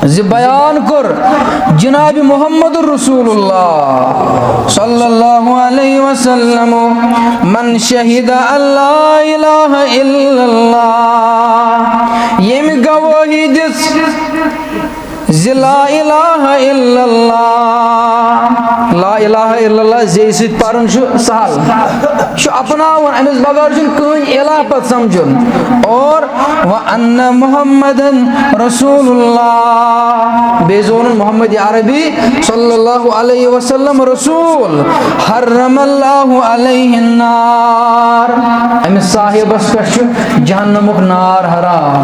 बयान कर जनाब मोहम्मद रसूलुल्लाह सल्लल्लाहु अलैहि वसल्लम मन शहीद अल्लाह इलाहा इल्लल्लाह यम गवाही दिस ला इलाहा इल्लल्लाह ला इलाहा इल्लल्लाह जे सित परन सहल अपनावन अमिस बगैर कहीं इलाह पत समझुन और व अन्न मुहम्मदन रसूलुल्लाह बेजोन मोहम्मद अरबी सल्लल्लाहु अलैहि वसल्लम रसूल हर्रमल्लाहु अलैहि नार अमिस साहिबस पे जहन्नमुक नार हराम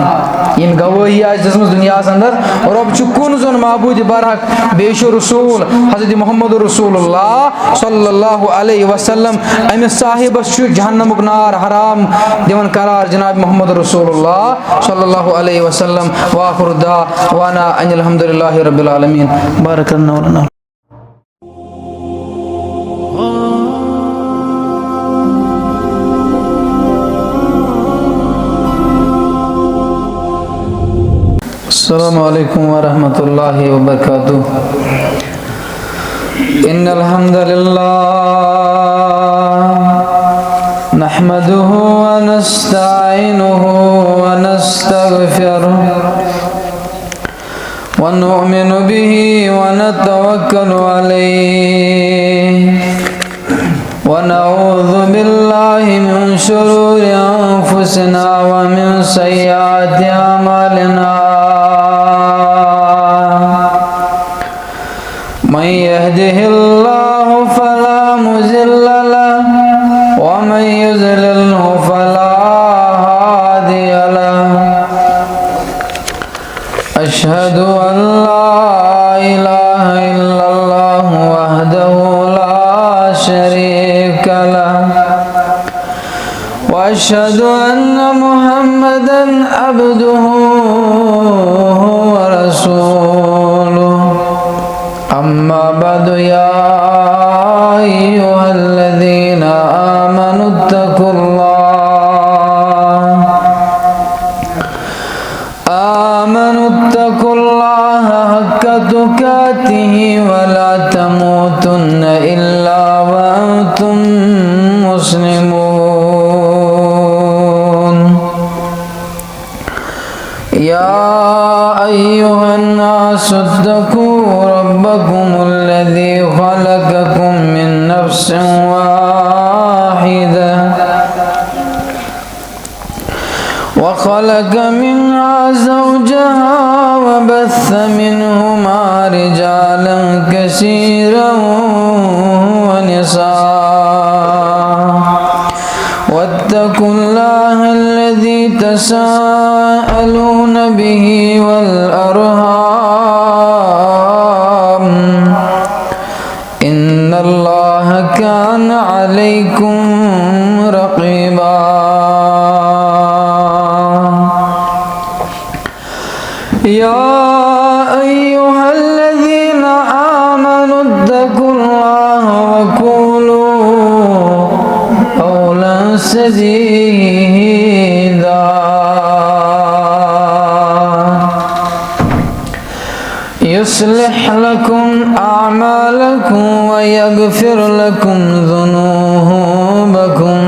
यम गवाही आज दसमस दुनिया अंदर रब कुन जोन माबूद बरहक बेश रसूल हजरत मोहम्मद रसूलुल्लाह सल्लल्लाहु अलैहि वसल्लम अमिस साहिबस जहन्नमुक नार हराम दिवन करार जनाब मोहम्मद रसूलुल्लाह सल्लल्लाहु अलैहि वसल्लम व आखिर दावाना अनिल हम्दुलिल्लाहि रब्बिल आलमीन बारकल्लाहु लना। अस्सलामु अलैकुम व रहमतुल्लाहि व बरकातुहू। इन्नल हम्दुलिल्लाह नहमदुहु व नस्तईनुहु व नस्तगफिरुहु व नु'मिनु बिही व नतवक्कलु अलैहि व नऊज़ु बिल्लाहि मिन शुरूरि अंफुसिना व मिन सय्यिआति अमालिना। मन यहदिहिल्लाहु फला मुज़िल्ल लहु व मन युज़लिल्हु फला हादिय लहु। अशहदु अन ला इलाहा इल्लल्लाहु वहदहु ला शरीक लहु व अशहदु अन्न मुहम्मदन अब्दुहु व रसूलुहु। अम्मा बअद या अय्युहल्लज़ीना आमनुत्तकुल्लाह हक्का तुकातिही व ला तमूतुन्न इल्ला व अंतुम मुस्लिमून। या अय्युहन्नासु इत्तकू रब्बकुमुल्लज़ी खलक़कुम मिन नफ्सिन वाहिदा व खलक़ मिन्हा ज़ौजहा व बस्स मिन्हुमा रिजालन कसीरन व निसाअ वत्तकुल्लाह अल्लज़ी तसाअलून बिही वल अरहाम इन्नल्लाह कान अलैकुम रक़ीबा। या अय्युहल्लज़ीना आमनुत्तकुल्लाह व क़ूलू क़ौलन सदीदा युस्लिह लकुम अअमालकुम व यग़फिर लकुम ज़ुनूबकुम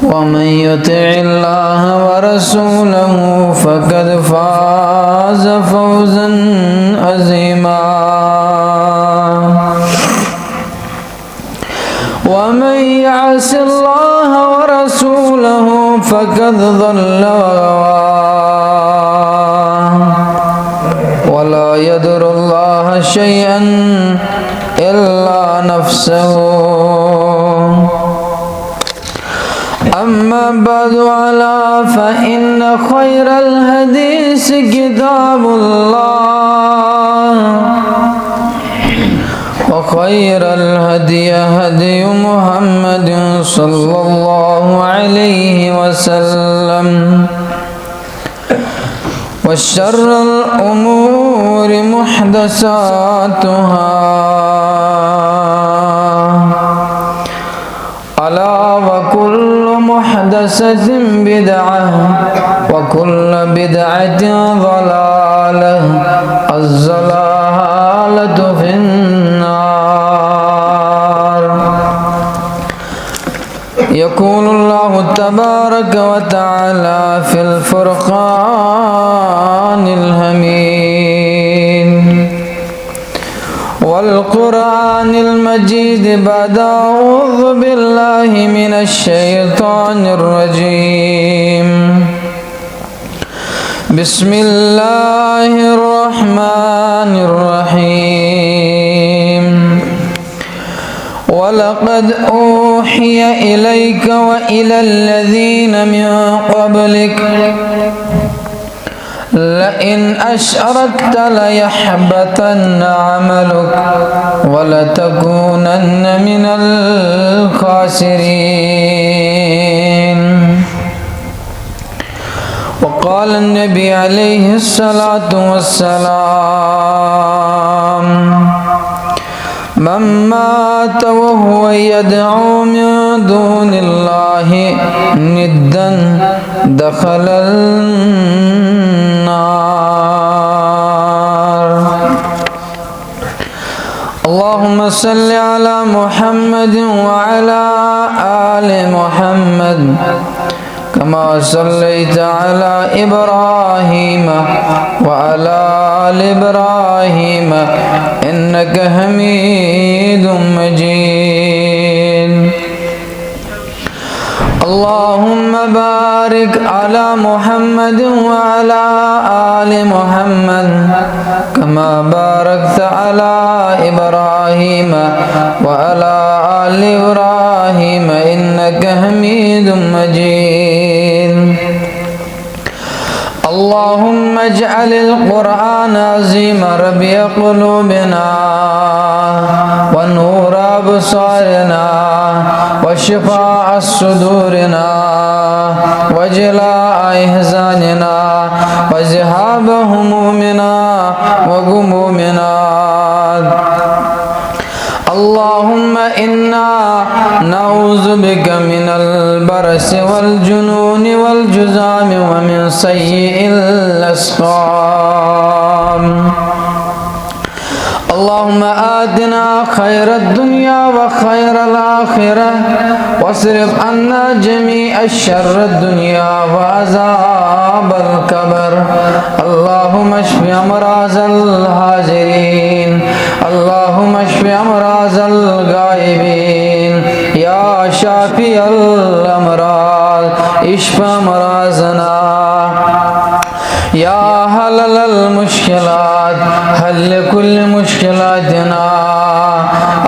व मन युतिइल्लाह व रसूलहु फ़क़द फ़ाज़ फ़ौज़न अज़ीमा। व मन यअसिल्लाह व रसूलहु फ़क़द ضل वला यदुरुल्लाह शयअन इल्ला नफ्सहु। अम्मा बअदु अला फ़इन्न ख़ैरल हदीस किताबुल्लाह व ख़ैरल हदी हदी मुहम्मदिन सल्लल्लाहु अलैहि वसल्लम व शर्रल उमूरि मुहदसातुहा अला व कुल्लु मुहदसतिन बिदअह व कुल्लु बिदअतिन ज़लालह تبارك وتعالى في الفرقان الحميد والقرآن المجيد بعد أعوذ بالله من الشيطان الرجيم بسم الله الرحمن الرحيم ولقد أوحي إليك وإلى الذين من قبلك لئن أشركت ليحبطن عملك ولتكونن من الخاسرين. وقال النبي عليه الصلاة والسلام من مات وهو يدعو من دون الله ندا دخل النار. اللهم صل على محمد وعلى آل محمد كما صليت على إبراهيم وعلى آل إبراهيم إنك حميد مجيد. اللهم بارك على محمد وعلى آل محمد كما باركت على إبراهيم وعلى آل إبراهيم إنك حميد مجيد. اللهم اجعل القرآن عظيم ربيع قلوبنا ونور أبصارنا وشفاء صدورنا وجلاء أحزاننا وذهاب همومنا وغمومنا. اللهم إنا نعوذ بك من البرص والجنون والجذام ومن سيء الأسقام. اللهم آتنا خير الدنيا وخير الآخرة واصرف عنا جميع الشر الدنيا وعذاب القبر. اللهم اشف أمراض الحاضرين اللهم اشف أمراض الغائبين يا شافي الأمراض اشف أمراضنا يا حلل المشكلات حل كل مشكلاتنا.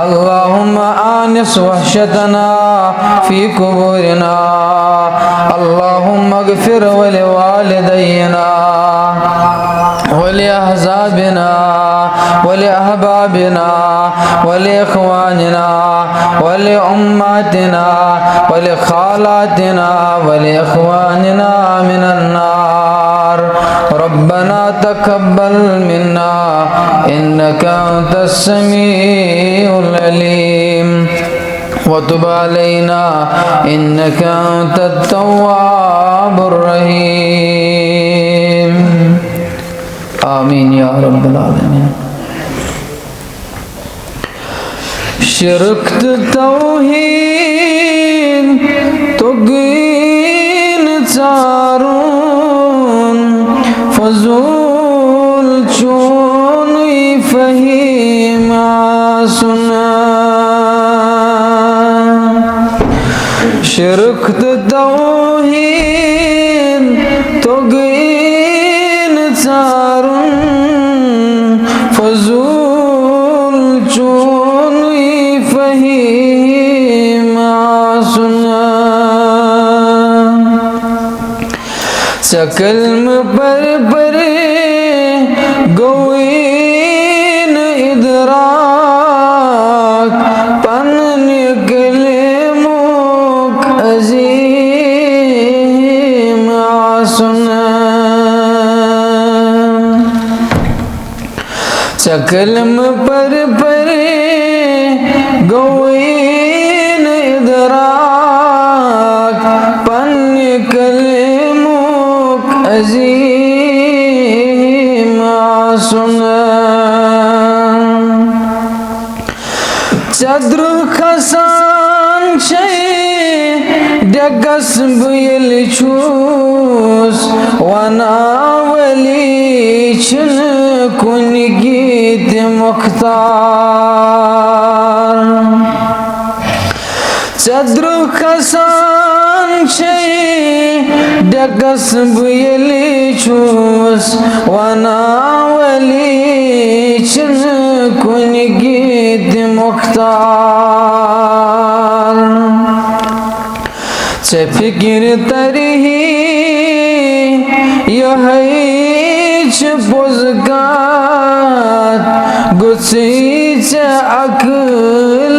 اللهم آنس وحشتنا في قبورنا. اللهم اغفر ولوالدينا ولأحزابنا ولأحبابنا ولإخواننا ولأماتنا ولخالاتنا ولإخواننا من النار. ربنا تقبل منا إنك أنت السميع العليم وتب علينا إنك أنت التواب الرحيم. آمين يا رب العالمين. شركت توحید تگین چارون فضول چونی فهیم سنا. شرکت توحید تگین چارون فضول چونی فهیم سنا. سکلم پر گوین ادراک پن نکلے موک عظیم سنا. سکلم پر گوین ادراک پن نکلے موک عظیم سنا. چدر خسان شئی डगस बुयल छूस वनावली छन कुन गीत मुख्तार चद्रु खसान छे डगस बुयल छूस वनावली छन कुन गीत मुख्तार चे फिक्र तरही यह बुज़गात गुस्सी चे अक़ल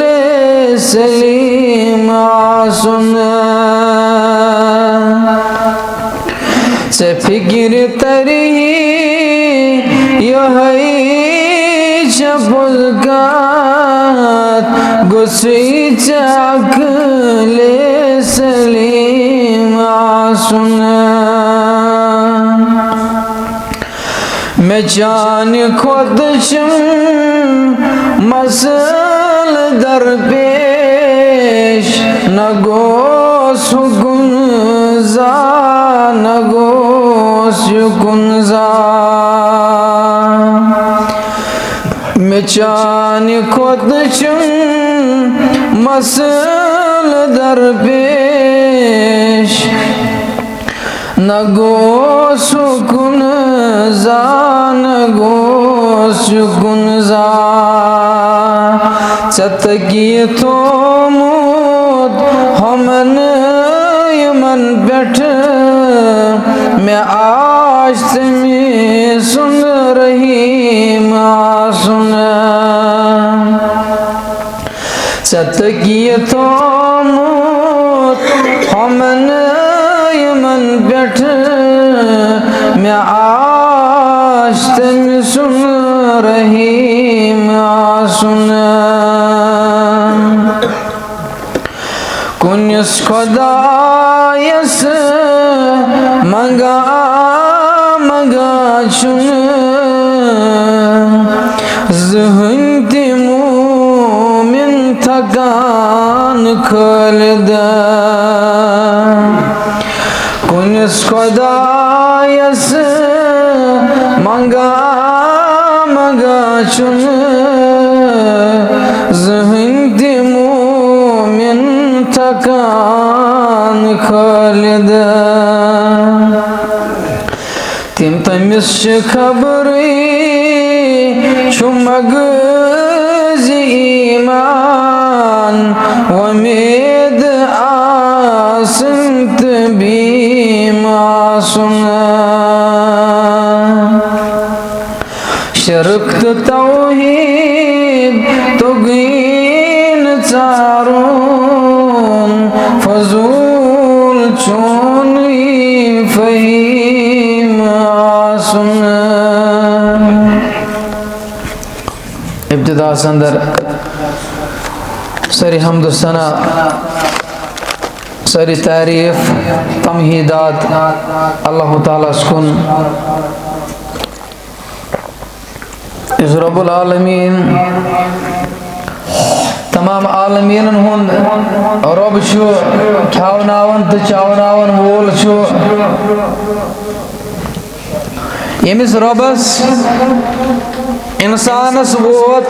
सलीम सुन चे फिक्र तरही यह बुज़गात गुस्सी चे अक़ल सलीम सुन मैं जान खुद मसल दरपेश न गो सुगुनजा न गो सुगुनजा मैं जान खुद मसल दरपेश न गो सुकुन जा न गो सुकुन जा चतकी तो मुद हमन यमन बैठ मैं आज में सुन रही माँ सुन चतकी तो मुद हमन यमन बैठ मैं आज तुम सुन रही मैं सुन कुन्स खुदायस मंगा मंगा चुन ज़हन मोमिन थकान खलदा कुन्स खुदायस मंगा मंगा चुन ज़हन मोमिन थकान खलदा तिम तमिस खबरी मगज़ ईमान वमेद आसंत बीमा सुना शरक्त तौहीद तुगीन चारून फजूल चोनी फहीम सुना इब्तिदा संदर सरी हम्द सना सरी तारीफ तमहीदात अल्लाह ताला सुन इस रब्बुल आलमीन तमाम आलमीन हुंद रब छु खावनावन तो चावनावन वोल छु यमिस रबस इंसानस वोत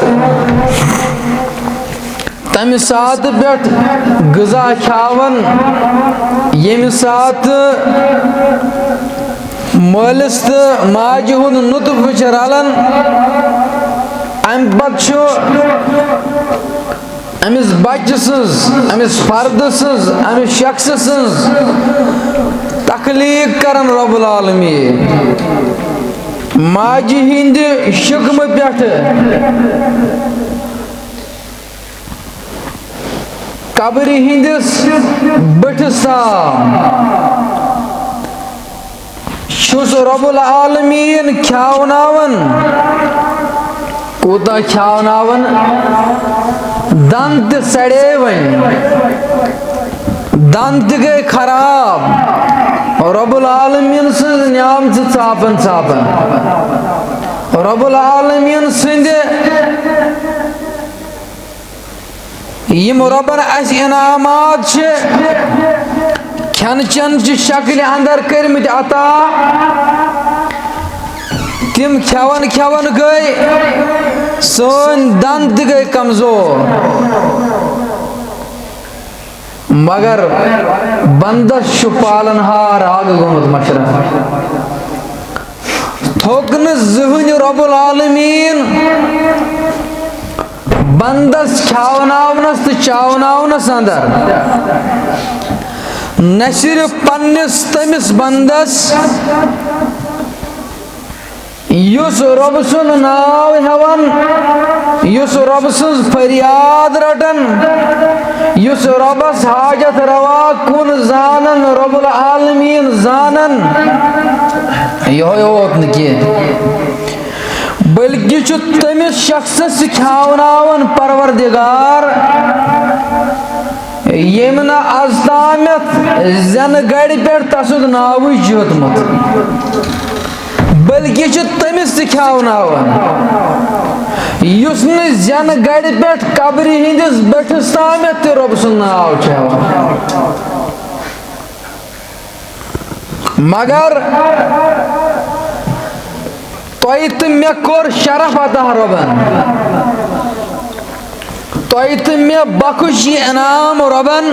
तमि सात पेट गज़ा खावन यमि सात मालिस तो माज हुंद नुतफ रलन अम पत्त अमिस बच्चे सज अमिस फर्द सज अमिस शख्स सज तखलीक करन रब्बुल आलमीन माजी हिंद शिकम पेट कब्र हिंदिस बठस छुस रब्बुल आलमीन खावनावन कोता खावनावन दंत सड़े वन दंत गए खराब रब्बुल आलमीन सज न्यामत चापन चापन रब्बुल आलमीन सिंध यम रब्बन अस इनामात खन चन शक्ल अंदर कर्मित अता तिम खेवन खेवन गई सन दंद गई कमजोर मगर बंदस पालनहार आग गोमुत मशरा थोक न जहन रब्बुल आलमीन बंदस खावनावनस तो चावनावनस अंदर न सिर्फ पन्निस तमिस बंदस युस रब सुन नाव हेवन युस रब सुन फरियाद रटन युस रबस हाजत रवा कुन जानन रब्बुल आलमीन जानन यह होत न बल्कि तमिस शख्स खावनावन परवरदिगार यम न आज तामत जन गड़ पे तसुद नाव जोतमुत बल्कि तमिस खावनावन युस न जन गड़ पे कब्र हिंदिस बठिस तामत ते रब सुन नाव मगर तोय तो मे कोर शरफ अता रबन तोय तो मे बख्श इनाम रबन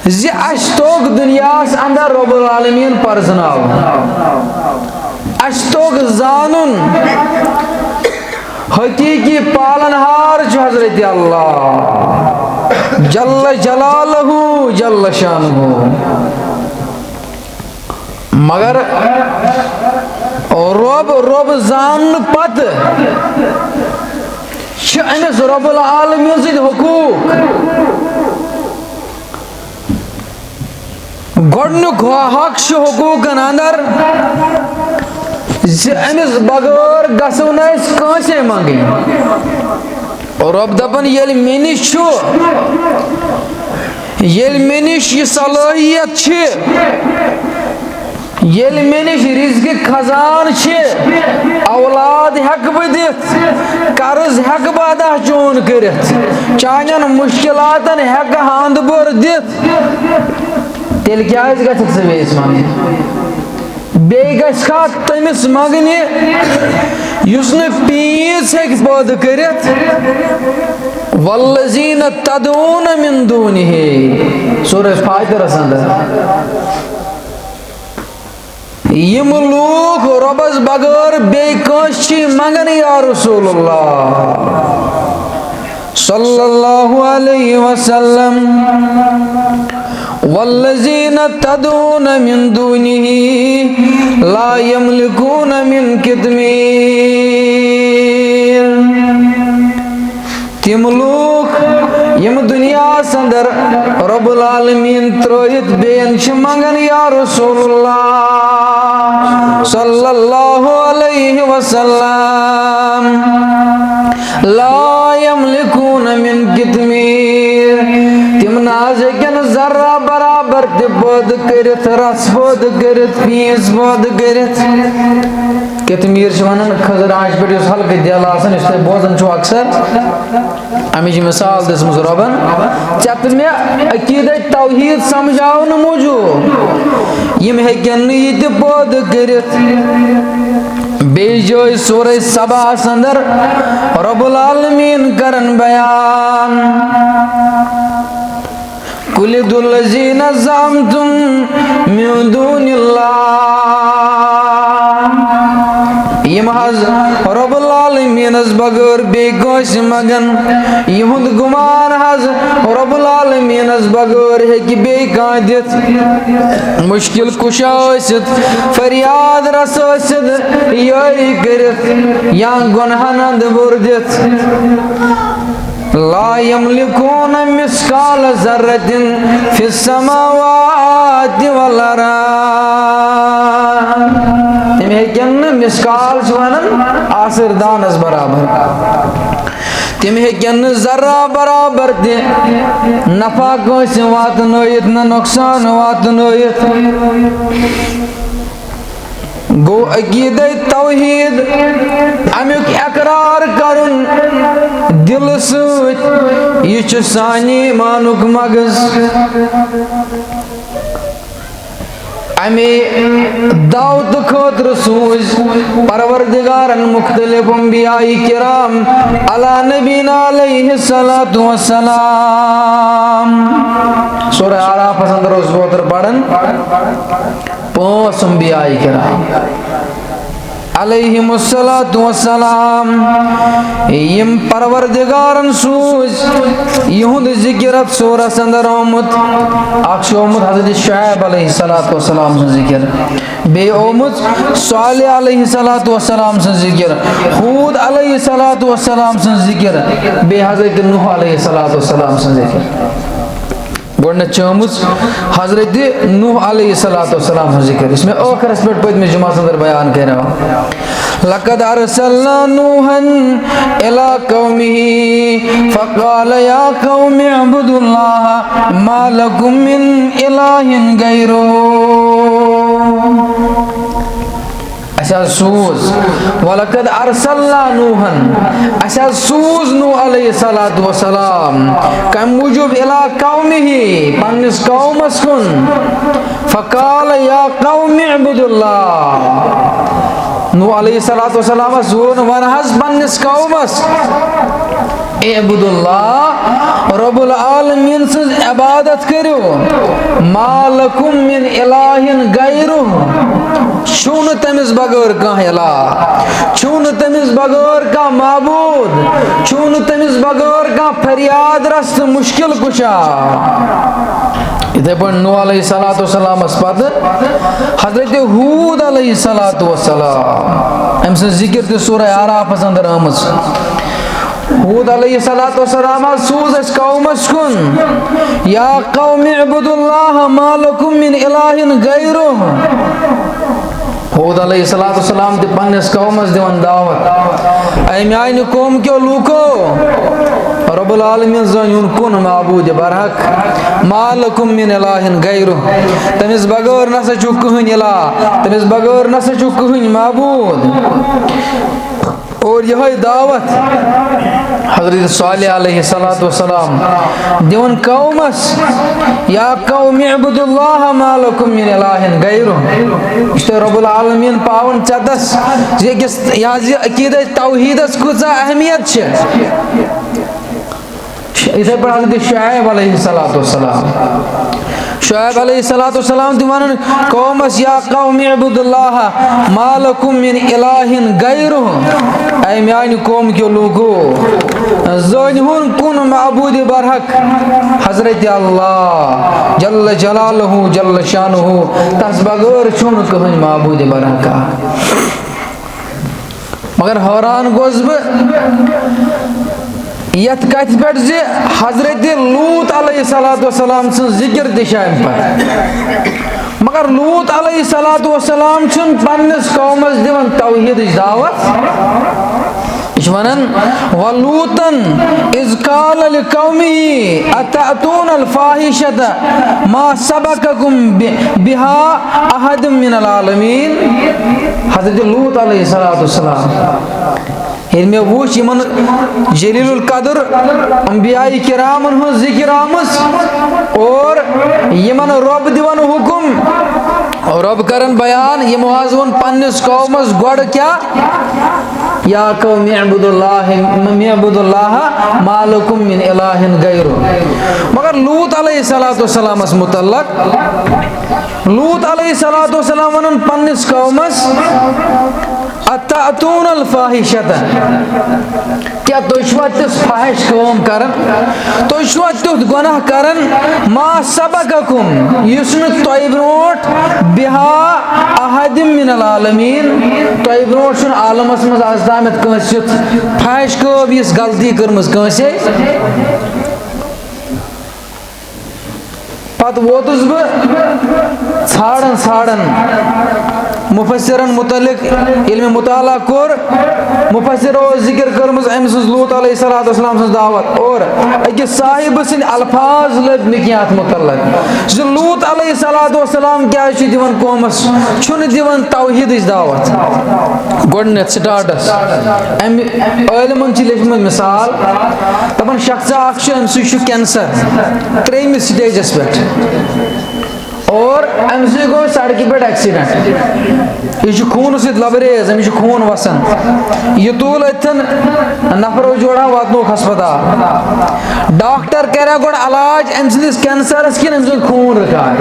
जी अस तोग दुनियास अंदर रब्बुल आलमीन परजनाव अस तोग जानन हकीकी पालनहार हजरत अल्लाह जल्ल जलालहू जल्ल शानहू मगर रब जान पत अमिस रब्बुल आलमीन सद हुकूक गोडनुक हक हुकूकन अंदर अमिस बगैर गसो नसे मंगन रब दपन ये मे निश मे निश यह सलाहियत येल मे निश रिज़्क़ खजान औलाद हेक बह दित कर्ज हेक बह अदा चोन कर चान मुश्किलातन हेक हांद बोर दित तेल क्या गक बेस मंगन बे गा तमिस मंगन युस न पीस हेक पद कर वल्लज़ीन तदऊन मिन दूनिही सूरह फातिरस अंदर यम लूक रबस बगैर बेकस मंगन या रसूलुल्लाह सल्लल्लाहु अलैहि वसल्लम वल्लज़ीन तदऊन मिन दूनिही ला यमलिकून मिन कितमीर तिम लूक यम दुनिया अंदर रब्बुल आलमीन त्रोहित बेन मंगन या रसूलुल्लाह सल्लल्लाहु अलैहि वसल्लम ला यमलिकून मिन कितमीर तिम नाज हेकन जर्रा बराबर ते पद करित रस पद करित पीस पद करित कितमीर वनान खजर आश पे हल्के दिल आसान इस बोजान अक्सर अमिच मिसाल दसमस रबन चत मे अकीदत तौहीद समझावन मूजूब यम हेकन ये पद करित बे जो सूरह सबा अंदर रब्बुल आलमीन करन बयान कुलिदुल्लज़ीना ज़अमतुम मिन दूनिल्लाह यम हज रब्बुल आलमीन बगैर बेकस मगन यहुंद गुमान हज रब्बुल आलमीन बगैर हेकि बे कां दित मुश्किल कुशा ٲसित फरियाद रस ٲसित यारी करित या गुनहन अंद बुर दित ला यमलिकून मिस्काल ज़र्रतिन फिस समावाति वल अर्ज़ तिम हेकन मिस्काल वनान आसर दानस बराबर तिम हेकन जर्रा बराबर ते नफा कंस वातनयित न नुकसान वातनयित गो अकीदत तौहीद अमुक इकरार करुन दिल सत यह सानी मानुक मगज अमे दाऊद खतर सूज परवरदिगारन मुख्तलिफ अंबियाई किराम अला नबीना अलैहिस्सलातु वस्सलाम। सूरह आराफ अंदर रोज बोतर पढ़न 5 अंबियाई किराम अलैहिमुस्सलातु वस्सलाम यम परवरदिगारन सूज यहुद जिक्र सूरह अंदर आमुत आमुत हजरत शुएब अलैहिस्सलातु वस्सलाम सन जिक्र बे आमुत सालेह अलैहिस्सलातु वस्सलाम सन जिक्र हूद अलैहिस्सलातु वस्सलाम सन जिक्र बे हजरत नूह अलैहिस्सलातु वस्सलाम सन जिक्र गोडन चमुस हजरत नूह अलैहिस्सलातु वस्सलाम सन जिक्र इसमें आखिरस पे पदमे जुमा अंदर बयान कर रहा लक़द अरसलना नूहन इला कौमिही फ़क़ाल या कौमि अब्दुल्लाह मा लकुम मिन इलाहिन गैरुहु। अच्छा सूज वलक़द अरसलना नूहन अच्छा सूज नूह अलैहिस्सलातु वस्सलाम कम मूजूब इला कौमिही पन्निस कौमस कुन फ़क़ाल या कौमि अब्दुल्लाह नूह अलैहिस्सलातु वस्सलाम ज़ोन वनहस पन्निस कौमस एबुदुल्लाह रब्बुल आलमीन सज इबादत करो मा लकुम मिन इलाहिन गैरुहु छून तमिस बगैर कह इलाह छून तमिस बगैर का माबूद छून तमिस बगैर का फरियाद रस्त मुश्किल कुशा। इधे पर नूह अलैहिस्सलातु वस्सलाम पद हजरत हूद अलैहिस्सलातु वस्सलाम अम से जिक्र ते सूरह आराफ अंदर आमस हूद अलैहिस्सलातु वस्सलाम सूज अस कौमस कुन या कौमि अब्दुल्लाह मा लकुम मिन इलाहिन गैरुहु। हूद अलैहिस्सलातु वस्सलाम ते पन्निस कौमस दिवन दावत ऐ म्यान कौम के लूको रब्बुल आलमीन जान कुन माबूद बरहक मा लकुम मिन इलाहिन गैरुहु तमिस बगैर नसा छु कहन इलाह तमिस बगैर नसा छु कहन माबूद। और यह दावत हजरत सालेह अलैहिस्सलातु वस्सलाम दिवन कौमस या कौमि अब्दुल्लाह मा लकुम मिन इलाहिन गैरुहु इस रब्बुल आलमीन पावन चदस जे किस याज अकीदत तौहीदस कुछ अहमियत छे इधर पर हजरत शुएब अलैहिस्सलातु वस्सलाम शुएब अलैहिस्सलातु वस्सलाम दिवान कौमस या कौमि अब्दुल्लाह मा लकुम मिन इलाहिन गैरुहु ऐ म्यान कौम के लोगो ज़ानिहुन कुन माबूद बरहक हजरत अल्लाह जल्ल जलालहु जल्ल शानुहु तस बगैर छुन कहन माबूद बरहक। मगर हैरान गोस यत कथ पे हजरत लूत अलैहिस्सलातु वस्सलाम सन जिक्र दिशाम पर मगर लूत अलैहिस्सलातु वस्सलाम छन पन्निस कौमस दिवन तौहीद दावत वनन वलूतन इज़ क़ाल लिक़ौमिही अतअतून अल-फ़ाहिशत मा सबक़कुम बिहा अहद मिनल आलमीन। हज़रत लूत अलैहिस्सलातु वस्सलाम इनमें वुच यमन जलीलुल कदर अंबियाई किरामन हो जिक्र आमस और यमन रब दिवन हुकुम और रब करन बयान ये मुआज़वन पन्निस कौमस गोड़ क्या या कौमि अब्दुल्लाह मा लकुम मिन इलाहिन गैरुहु। मगर लूत अलैहिस्सलातु वस्सलाम मुतल्लक लूत अलैहिस्सलातु वस्सलाम वनन पन्निस कौमस अतअतून अल-फ़ाहिशत क्या तुश्वा तिस फाहिश कौम करन तुश्वा तुथ गुनाह करन मा सबक़कुम युस्न तोय ब्रोट बिहा अहद मिनल आलमीन तोय ब्रोट छुन आलमस मज आज तामत कंस फाहिश कौम यस गलती करमस कंसे पत वोतुस ाड़न मुफसरन मुतलिक इल्म मुताला कोर मुफसर जिक्र कर्मज अम सज लूत अलैहिस्सलाम सज दावत और अकिस साहिब सिंद अल्फाज लब निकियात मुतल्लक लूत अलैहिस्सलाम क्या दिवन कौमस छुन दिवन तौहीद दावत गोडनेथ स्टार्टस अम इल्मन लेखम मिसाल दपान शख्सा सह कैंसर 3 स्टेजस पे और अम गो सड़क पे एक्सीडेंट यह खून सत लबरेज अमिस खून वसान यह तूल अतन नफरो जोड़ा वातनो हस्पताल डॉक्टर कर गो इलाज अम सदिस कैंसरस कि अम खून रिकार्ड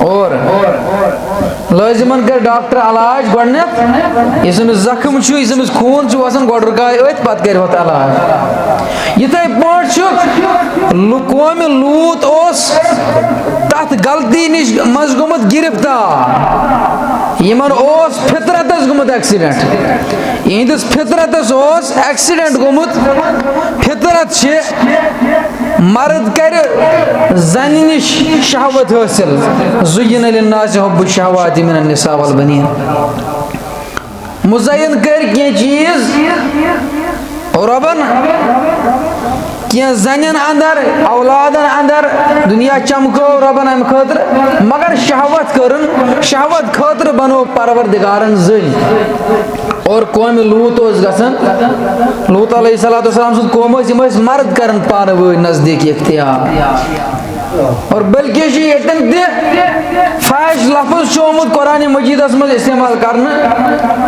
और लाजिमन कर डॉक्टर इलाज गोडनेथ इस जख्म इस खून वसान गोड रुकाय अत पत कर इलाज इथे कौम लूत तथ गलती निश मज गोमुत गिरफ्तार यमन फितरतस गोमुत एक्सीडेंट इहंदिस फितरतस एक्सीडेंट गोमुत फितरत मर्द कर जन निश शहवत हासिल ज़ुय्यिन लिन्नास हुब्बु शहवाति मिनन निसा वल बनीन मुज़य्यन कर कह चीज रबन क्या जन अंदर औलादन अंदर दुनिया चमको रबन अम खतर मगर शहवत खतर बनो परवरदिगारन जन और कौम लूत गसन लूत अलैहिस्सलाम सुन कौम मर्द कर पान वो नजदीक इख्तियार और बल्कि यतन फहश लफ्ज आमुत कुरान मजीदस मज इस्तेमाल करना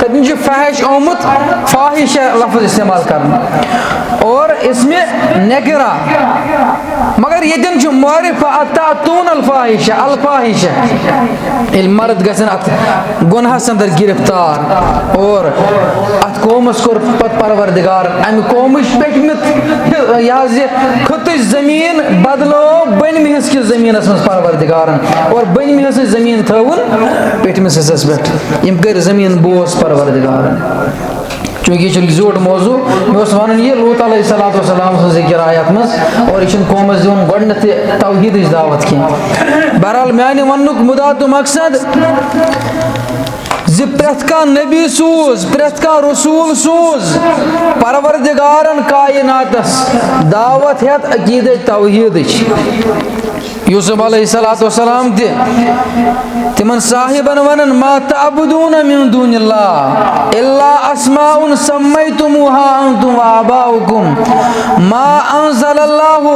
तन फहश आमुत फाहिश लफ्ज इस्तेमाल करना और इसमें नकरा मगर यतन मारिफ अतातून अल्फाहिश मर्द गसन अत गुनहस अंदर गिरफ्तार और अत कौमस कोर पत परवरदिगार अम कौमश पेटमित यह खुत जमीन बदलो बन हिस कि जमीन मज परवरदिगारन और बन हिस जमीन थवन पेटमिस हिस्सस पे यम कर जमीन बोस परवरदिगारन चूंकि यह जोट मौजू मे वन यह लूत अलैहिस्सलाम जिक्र आयत मज और यह कौमस दिन गोडनेथ तौहीद दावत कह बहरहाल माने वनुक मुदा तो मकसद प्रेथ का नबी सूज प्रेथ का रसूल सूज परवरदिगारन कायनातस दावत हेत अकीद तौहीद यूसुफ अलैहिस्सलाम तिमन साहिबन वनन मा तअबुदून मिन दूनिल्लाह इल्ला अस्माउन सम्मैतुमुहा अंतुम व आबाउकुम मा अंज़लल्लाहु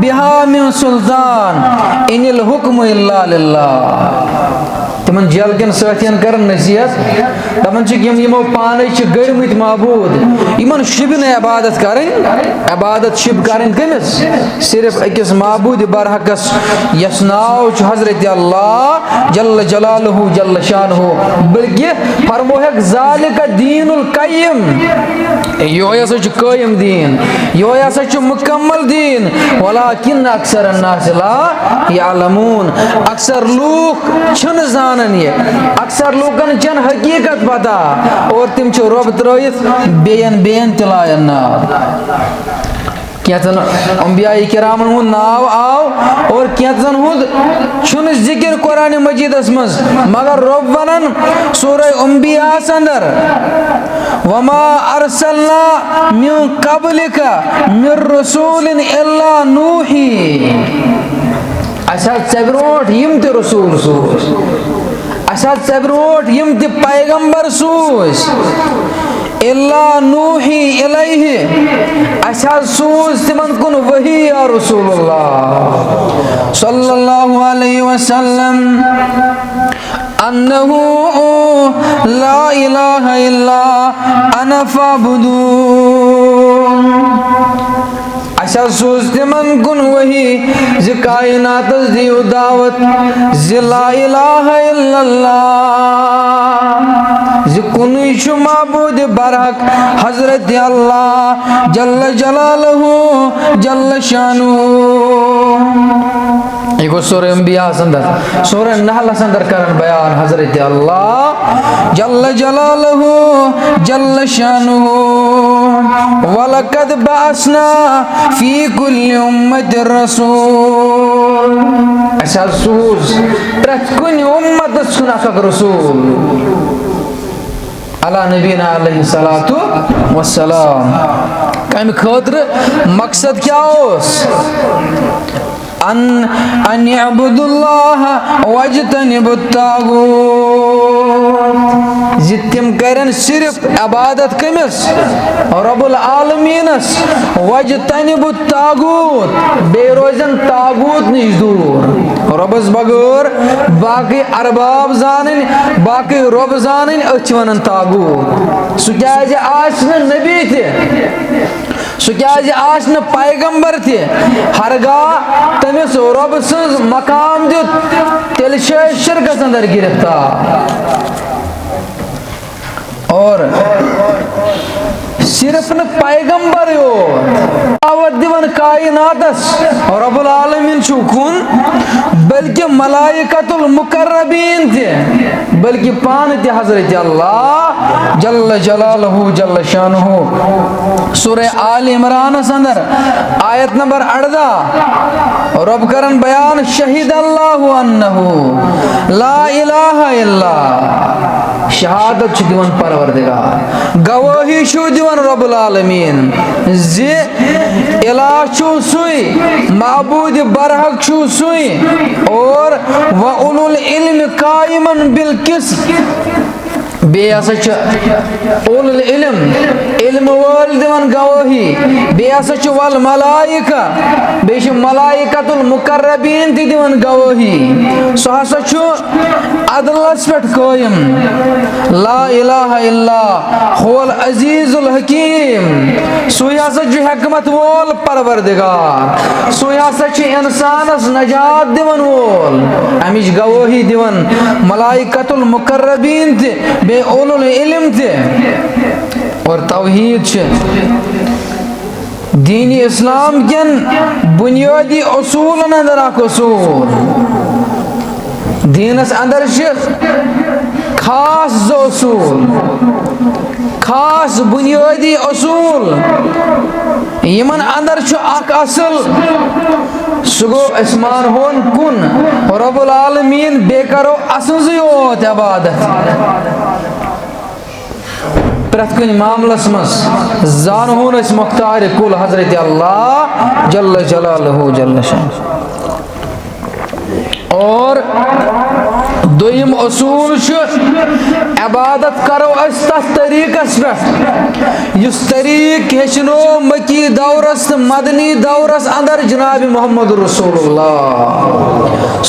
बिहा मिन सुल्तान इनिल हुक्मु इल्ला लिल्लाह तमन जेल कन साथियन कर नसीहत तमन यमो पाने गड़मत महबूद इन शिबिन इबादत कर इबादत शिब कर कमिस सिर्फ अकिस महबूद बरहकस यस नाव हजरत अल्लाह जल्ल जलालहु जल्ल शानहु बल्कि फरमोहक ज़ालिका दीनुल क़य्यिम यो हसा कायम दीन यो हसा मुकम्मल दीन वलाकिन अक्सर अन्नास ला यालमून अक्सर लोग छन जानन ये अक्सर लोगन चन हकीकत पता और तिम रब त्रयित बेयन बेयन तिलायन नाव कैचन अंबिया किरामन हुंद नाव आव और कैचन हुंद जिक्र कुरान मजीदस मज मगर रब वनन सूरह अंबियास अंदर वमा अरसलना मिन क़ब्लिका मिन रसूलिन इल्ला नूही असा चब्रोट यम ते रसूल सूज असा चब्रोट यम ते पैगंबर सूज इल्ला नूही इलैहि असा सूज तिमन कुन वही या रसूलुल्लाह सल्लल्लाहु अलैहि वसल्लम अन्नहु ला इलाहा इल्ला अना फअबुदून अशा सूज तिमन कुन वही ज कायनात दियो दावत ज ला इलाहा इल्लल्लाह ज कुनी छु माबूद बरहक हजरत अल्लाह जल्ल जलालहु जल्ल शानुहु ये गो सूरह अंबिया अंदर, सूरह नहल अंदर करन बयान हजरत अल्लाह जल्ल जलालहु जल्ल शानुहु वलकद बासना फी कुल्लि उम्मति रसूल। ऐसा सूज प्रत कुन उम्मत सुना का रसूल अला नबीना अलैहि सलातु वस्सलाम। कम खतर मकसद क्या होस? अन यअबुदुल्लाह वज्तनिबुत तागूत, जितम करन सिर्फ इबादत कमिस रब्बुल आलमीनस, वज्तनिबुत तागूत बे रोजन तागूत निश दूर। रब्बस बगैर बाकी अरबाब जानन बाकी रब जानन अच वनन तागूत। सु क्या आज नबी थे, सु क्या आज पैगंबर थे, हरगा तमिस रब सज मकाम दित तेल शिरकस अंदर गिरफ्तार। और सिर्फ न पैगंबर यो दावत दिवन कायनातस रब्बुल आलमीन छुकुन, बल्कि मलाइकतुल मुकर्रबीन थे, बल्कि पान थे हजरत अल्लाह जल्ल जलालहु जल्ल शानुहु। सूरह आल इमरान अंदर आयत नंबर 18 रब करन बयान शहीद अल्लाहु अन्नहु ला इलाहा इल्ला, शहादत दिवन परवरदिगार, गवाही छु दिवन रब्बुल आलमीन जे इलाह छु सुई, माबूद बरहक छु सुई, और व उलुल इल्म कायमन बिल किस्म, बेस उलुल इल्म वल दिवन गवाही, बेस वल मलाइका, बेश मलाइकतुल मुकर्रबीन ति दिवन गवाही। सो हसा छु अदलस पे कायम, ला इलाहा इल्ला हुवल अजीजुल हकीम, सुई हसा छु हिकमत वोल परवरदिगार, सुई हसा छु इंसानस नजात दिवन वोल। अमिश गवाही दिवन मलाइकतुल मुकर्रबीन ति बे उलुल इल्म थे। और तौहीद दीनी इस्लाम कन बुनियादी उसूल अंदर अख उसूल, दीनस अंदर खास उसूल, खास बुनियादी उसूल, यमन अंदर अख असल सह गो अस्मान होन कुन रब्बुल आलमीन बे करो असज योत इबादत। प्रत कुन मामलस मस जानहुन अस मुख्तार कुल हजरत अल्लाह जल्ल जलालहु जल्ल शानुहु। और दोयम उसूल इबादत करो अस तथ तरीकस पे युस तरीक हेचनो मकी दौरस मदनी दौरस अंदर जनाब मोहम्मद रसूलुल्लाह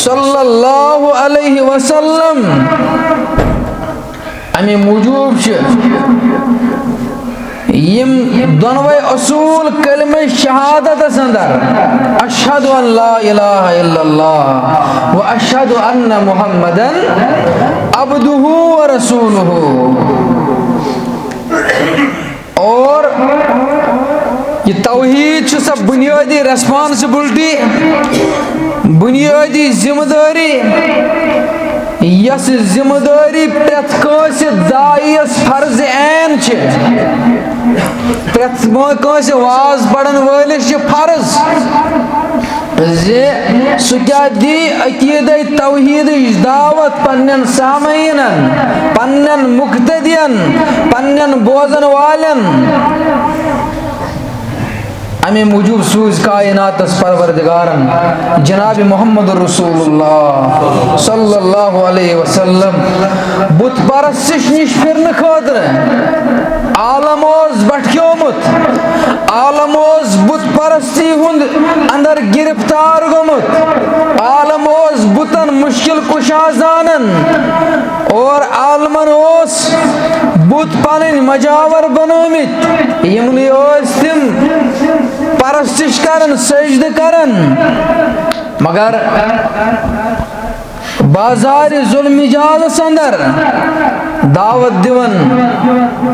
सल्लल्लाहु अलैहि वसल्लम। अमे मूजूब यम दोनवे उसूल कलमे शहादत अंदर अशहदु अन ला इलाहा इल्लल्लाह व अशहदु अन्न मुहम्मदन अब्दुहु व रसूलुहु। और ये तौहीद सब बुनियादी रेस्पॉन्सिबिलिटी, बुनियादी जिम्मेदारी, यस जिम्मेदारी प्रत कांस दाइयस फर्ज ऐन छे, प्रत कांस वाज पढ़न वालिस फर्ज जे सु क्या दी अकीद तौहीद दावत पन्न सामईनन, पन्न मुक्तदियन, पन्न बोजन वालन। अमे मूजूब सूज कायनात परवरदिगारन जनाब मोहम्मद रसूलुल्लाह सल्लल्लाहु अलैहि वसल्लम बुत परस्तिश निश फिरन खातिर आलम बठ्योमुत, आलम बुत परस्ती हुंद अंदर गिरफ्तार गोमुत, आलम बुतन मुश्किल कुशा जानन, और आलमन बुत पन मजावर बनमित यमन तिम परस्तिश करन सजद करन, मगर बाजार जुल्मिजालस अंदर दावत दिवन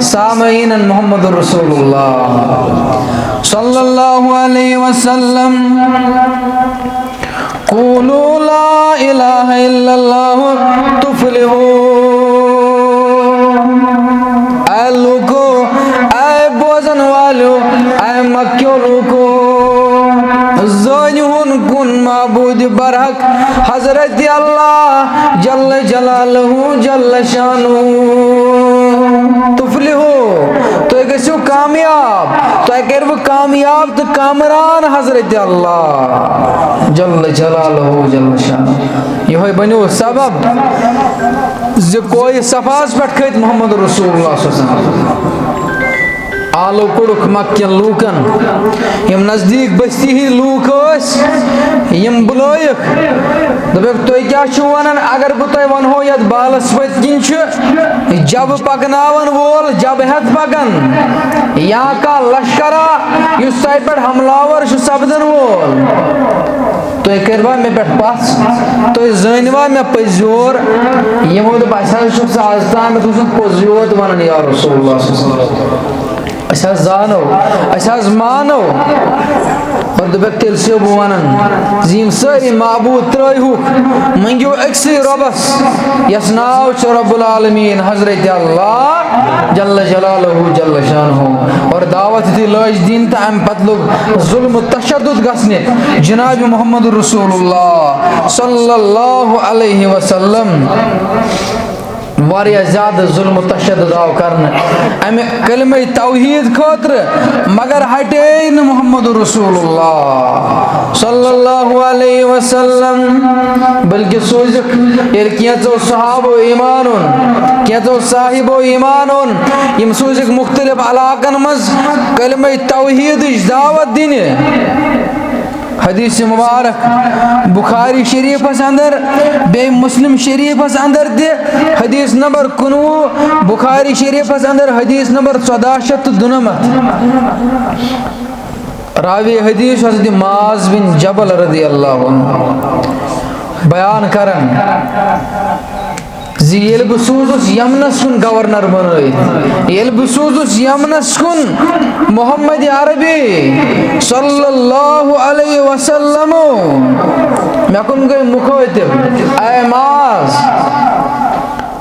सामईन मोहम्मद रसूलुल्लाह सल्लल्लाहु अलैहि वसल्लम। क़ूलू ला इलाहा इल्लल्लाह तुफ़्लिहू। ऐ लोगो, ऐ बोजन वालो, ऐ मक्यो लोगो, ज़ानिहुन कुन माबूद बरहक हज़रत अल्लाह जल्ल जलालहू जल्ल शानुहु। तुफ़्लिहू, तो गसु कामयाब, तो करव कामयाब तो कामरान हज़रत अल्लाह जल्ल जलालहू जल्ल शानुहु। यह बनो सबब ज़ कोई सफास पे खत मोहम्मद रसूलुल्लाह सल्लल्लाहु अलैहि वसल्लम। आलो कोड़ुक मक्कन लूकन यम नजदीक बस्ती ही लूक यम बुलायक दपक तुम क्या वन अगर बह तुम वनो ये बालस पत किन जब पकनावन वोल जब हेत पकन या का लश्करा युस तुम पे हमलावर सपदन वोल तुम करवा मे पे पस तुम जानवा मे पजोर यमो दप आज ताम पोज योत वन या रसूलुल्लाह जानो मानो और दपक तेल से बह वन जीम सारी माबूद त्रहुक मंगो अक्स रबस यस नाव रब्बुल आलमीन हज़रत अल्लाह जल्ल जलालहू जल्ल शानुहु। और दावत दी लाज दीन तो अम पत लोग जुल्म तशद्दुद गसने जनाब मोहम्मद रसूलुल्लाह सल्लल्लाहु अलैहि वसल्लम वारिया ज़्यादा जुल्म तशद्दुद आव करने अमे कलमे तौहीद खतर मगर हटे न मोहम्मद रसूलुल्लाह सल्लल्लाहु अलैहि वसल्लम बल्कि सोजक केचो सहाबो ईमानुन केचो साहिबो ईमानुन यम सोजक मुख्तलिफ इलाकन मज कलमे तौहीद दावत दिन। हदीस मुबारक बुखारी शरीफ अंदर बे मुस्लिम शरीफ अंदर दे हदीस नंबर 19 बुखारी शरीफ अंदर हदीस नंबर 1492 रावी हदीस हज़रत माज़ बिन जबल रज़ियल्लाहु अन्हु बयान करन येल बह सूजुस यमनस कुन गवर्नर बन येल बह सूजुस यमनस कुन मोहम्मद अरबी सल्लल्लाहु अलैहि वसल्लम मे कुन गई मुखातिब ऐ माज़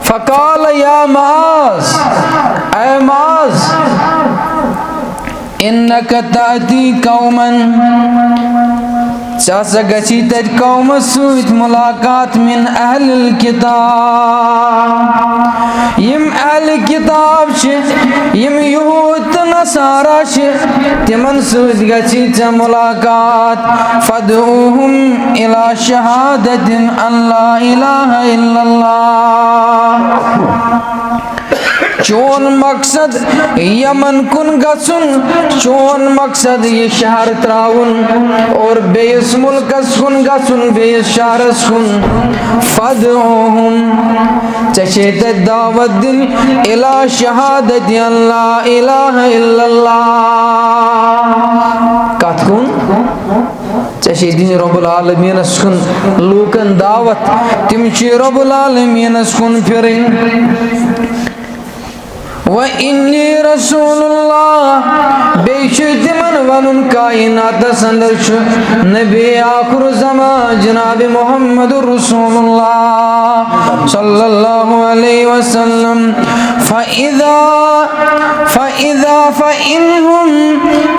फ़क़ाल या माज़ ऐ माज़ इन्नक ताती कौमन चासा गसी तज कौम सूत मुलाकात मिन अहल किताब यम अहल किताब यम यहूद नसारा तिमन सूत गसी च मुलाकात फदऊहुम इला शहादतिन अल्ला इलाहा इल्लल्लाह। चोन मकसद यमन कुन गसुन चोन मकसद ये शहर त्राउन और बेस मुल्कस कुन गसुन बेस शहरस कुन फदऊहुम चशेत दावत दिन इला शहादत अल्ला इलाहा इल्लल्लाह। कत कुन चशे दिन रब्बुल आलमीनस कुन लूकन दावत तिम च रब्बुल आलमीनस कुन फिरिन व इन्नी रसूलुल्लाह बेश तिमन वनुन कायनात अंदर नबी आखिर ज़मा जनाब मोहम्मद रसूलुल्लाह सल्लल्लाहु अलैहि वसल्लम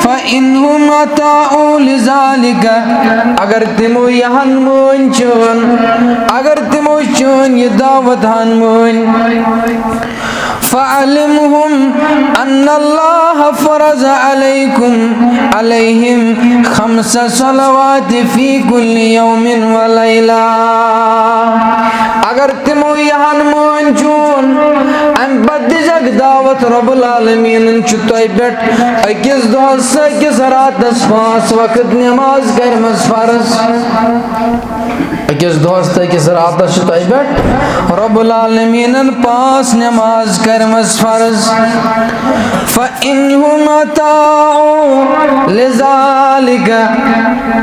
फ़इन्हुम अताउ लिज़ालिका अगर तिमो यहन मोन चोन अगर तिमो चोन ये दावत हन मोन फ़अलिमहुम अन्नल्लाह फ़रज़ अलैहिम ख़म्स सलवात फ़ी कुल्लि यौमिन व लैला। अगर तिमो यहन मोन चून अम बदिजक दावत रब्बुल आलमीन तुय पेट अकिस दोहस अकिस रातस 5 वक्त नमाज करमस फर्ज अकिस दोहस अकिस रातस तुय पेट रब्बुल आलमीन 5 नमाज करमस फर्ज फ़इन्हुम अताउ लिज़ालिका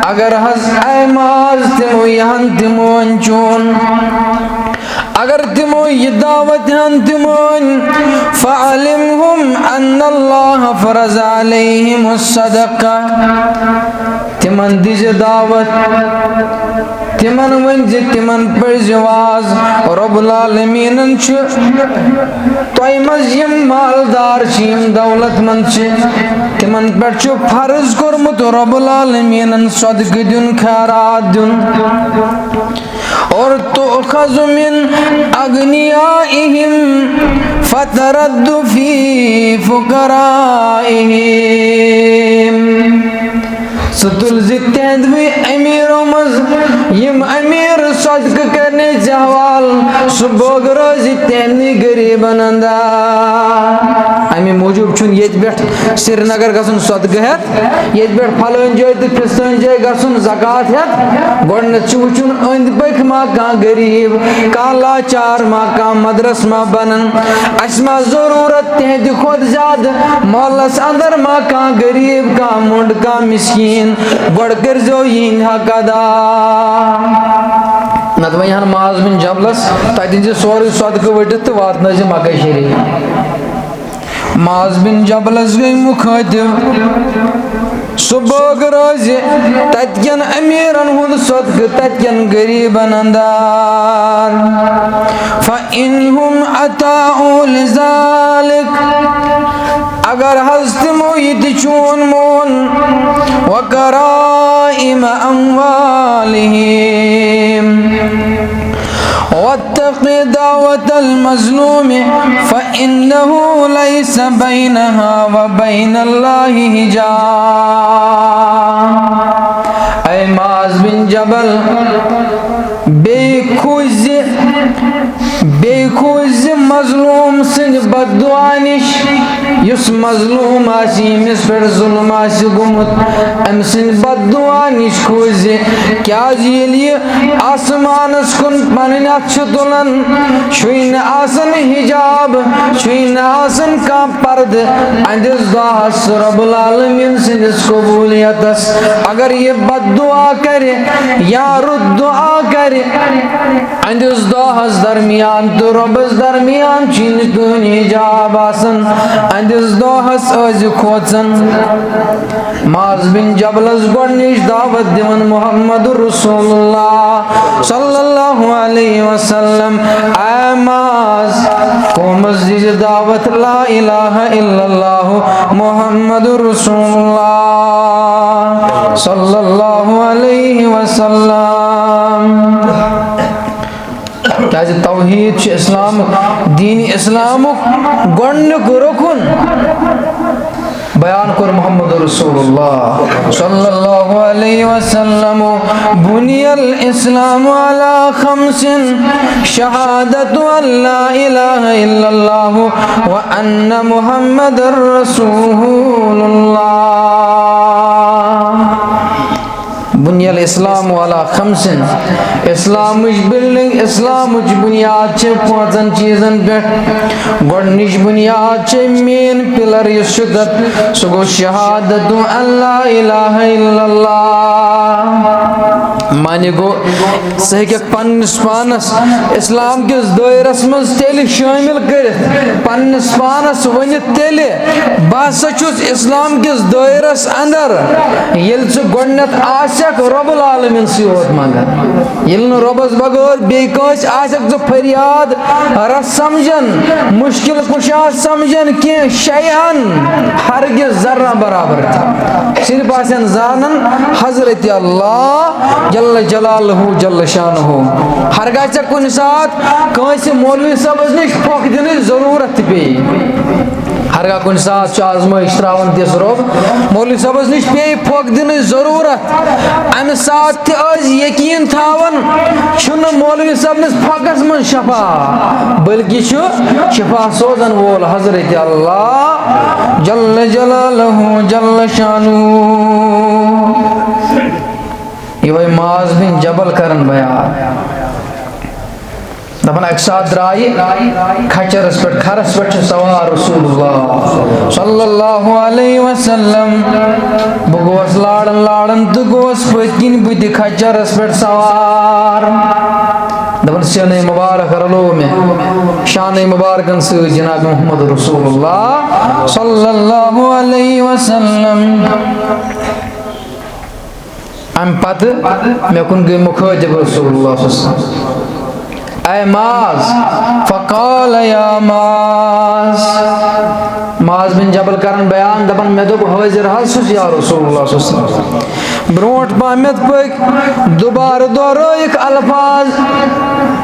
अगर हज ऐमाज तिमो यहन तिमोन चून अगर तिमो ये दावत हन तिमोन फ़अलिमहुम अन्नल्लाह फरज़ अलैहिमुस्सदक़ा तिमन दिज दावत तिमन वंज तिमन पर्जवाज रब्बुल आलमीनन छु तोय मज यम मालदार यम दौलतमंद तिमन पर छु फर्ज कोरमुत रब्बुल आलमीनन सदक़ दुन खैरात दुन और तुअख़ज़ु मिन अग़नियाइहिम फतरद्दु फी फ़ुक़राइहिम सतुल जितेंद्वी अमीरों मज यम अमीर सदक़ करने जवाल सुबह रोज तेनी गरीबन अंदर अमी मौजूद छुन ये बैठ श्रीनगर गसन सदक़ है ये बैठ फलन जाय तो फिस्तन जाय गसन ज़कात है गोडन चुन अंद पक मा का गरीब का लाचार मा का मदरस मा बनन असमा जरूरत तेहद खुद जाद मोहल्लस अंदर मा का गरीब का मुंड का मिस्कीन गोड कर जो यीन हक अदा नत वहां माज बिन जबलस तथिन सोरे सदक़ वटित तो वात मक्का शरीफ माज बिन जबलस गई मुखातिब सुबह रोज तत्कन अमीरन हुद सदक़ तत्कन गरीबन अंदर फ़इन्हुम अताउ लिज़ालिक अगर हस्तमो ये चून मोन वकराइम अम्वालिहिम वत्तक़ि दावतल मज़लूम फ़इन्नहु लैस बैनहा व बैनल्लाहि हिजाब ऐ माज़ बिन जबल बेखुज मजलूम सिंह बददुआ निश युस मजलूम आसी यमिस पर जुल्म आसी गुमुत अम सिंह बददुआ निश खुज क्या ये आसमानस कुन पन अथ तुलन छुन आसन हिजाब छुन आसन का पर्द अंदिस दुआस रब्बुल आलमीन सिंदिस कबूलियतस अगर ये बददुआ करे या रुद्दुआ करे अंदिस दुआस दरमियान तो रब्बस दरमियान छिन कुन हिजाब आसन अंदिस दुआस अज खोचन माज बिन जबलस गोडनिश दावत दिवन मुहम्मदुर रसूलुल्लाह सल्लल्लाहु अलैहि वसल्लम आमाज कोमस दिज दावत ला इलाहा इल्लल्लाह मुहम्मदुर रसूलुल्लाह सल्लल्लाहु अलैहि वसल्लम क्या तौहीद इस्लाम दीन इस्लाम गोडनुक रुकन बयान कर मुहम्मद रसूलुल्लाह सल्लल्लाहु अलैहि वसल्लम बुनियल इस्लाम अला खम्सिन शहादतु अल्ला इलाहा इल्लल्लाह व अन्ना मुहम्मदुर रसूलुल्लाह बुनियल इस्लाम वाला खमसिन इस्लाम बिल्डिंग इस्लाम बुनियाद पांचन चीजन पे गोडनिश बुनियाद मेन पिलर सह गो शहादत अल्ला इलाहा इल्लल्लाह माने गो सह पन्नस पानस इस्लाम किस दायरस मज तेल शामिल कर पन्नस पानस वन तेल बस इस्लाम किस दायरस अंदर ये गोडनथ आसक रब्बुल आलमीन सोत मंगन ये रब्बस बगैर बेस आसक फरियाद रस समझन मुश्किल कुशा समझन कि शयन हरगिज जर्रा बराबर सिर्फ आसन जानन हजरत अल्लाह जल्ल जलालहु जल्ल शानहु हरगा चे कुन साथ कंस मौलवी सबस निश फोक दिन जरूरत पे हरगा कुन साथ आजमाइश त्रावन तिस रोब मौलवी सबस निश पे फोक दिन जरूरत अम साथ यकीन थावन छुन मौलवी सबस फोकस मन शफा बल्कि शफा सोजन वोल हजरत अल्लाह जल्ल जलालहु जल्ल शानहु ये वही माज बिन जबल करन बयान दपन एक साथ द्राय खचरस पे खरस पे सवार रसूलुल्लाह सल्लल्लाहु अलैहि वसल्लम बगोस लाड़न लाड़न तो गोस पकिन बुद खचरस पे सवार दपन शान मुबारक रलो में शान मुबारकन से जनाब मोहम्मद रसूलुल्लाह सल्लल्लाहु अलैहि वसल्लम अम पत मे कुन गई मुखातिब रसूलुल्लाह सल्लल्लाहु अलैहि वसल्लम ऐ माज फकाल या माज माज बिन जबल करन बयान दपन मे दोप हाजिर हसुस या रसूलुल्लाह सल्लल्लाहु अलैहि वसल्लम ब्रोट पामत पक दोबार दोरो एक अल्फाज